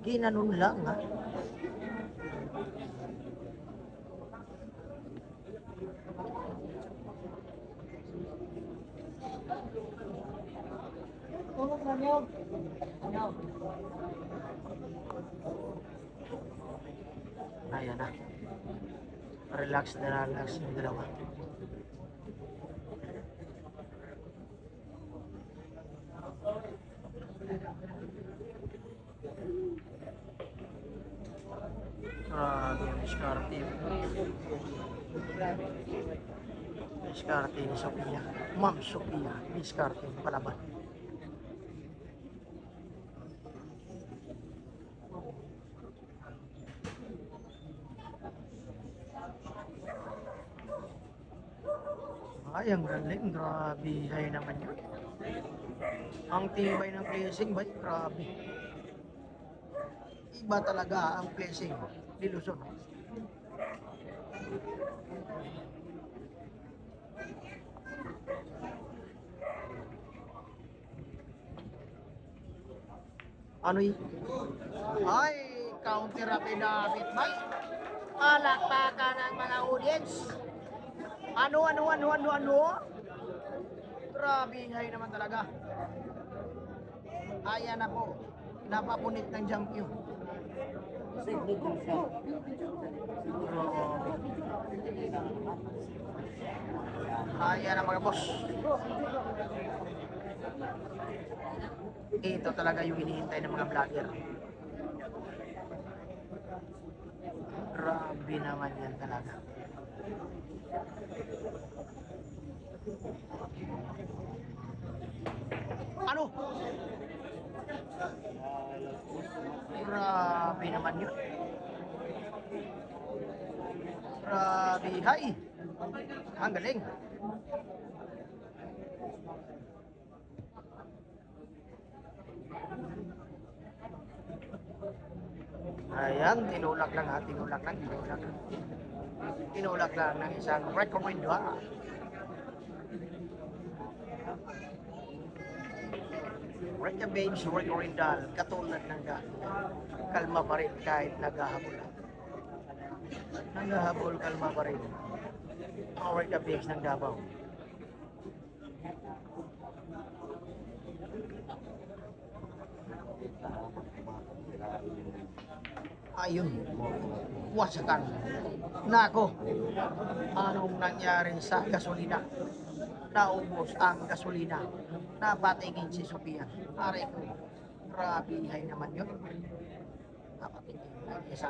Ginanon lang ha. Ayan na. Relax na relax yung dalawa. Grabe yung diskarte. Diskarte ni Sophia. Ma'am Sophia. Diskarte yung palaban. Ay, ang galing. Grabe. Hay naman yun. Ang tibay ng placing ba? Grabe. Iba talaga ang placing ni Luzon. Ano yun? Ay, counter rapid David Bay. Palakpakan ng mga audience. Ano? Grabe, hay naman talaga. Ayan na po. Napapunit ng jump yun. Ayan na mga boss. Ito talaga yung hinihintay ng mga vlogger. Grabe naman yan talaga. Ano? Grabe naman yun. Grabe. Hay! Ang galing. Ayan, tinulak lang ha, tinulak lang. Tinulak lang ng isang recommend ha. Reka Babes, Reka Rindal, katulad ng dati. Kalma pa rin kahit naghahabol. Naghahabol, kalma pa rin. Ang Reka Babes ng Davao. Ayun, wasakan. Nako, anong nangyari sa gasolina? Naubos ang gasolina. Napatingin si Sophia. Aray ko, grabe hay naman yun. Napatingin ang isa.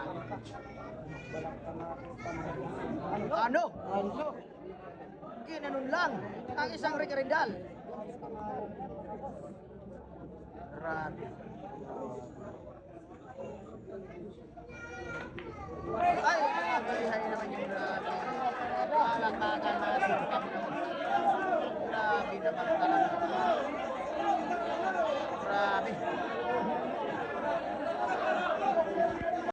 Ano? Ginanon lang ang isang rekarindal. Grabe. Ay, hay naman yung grabe. Palakpakan na si Sophia. Grabe naman talaga.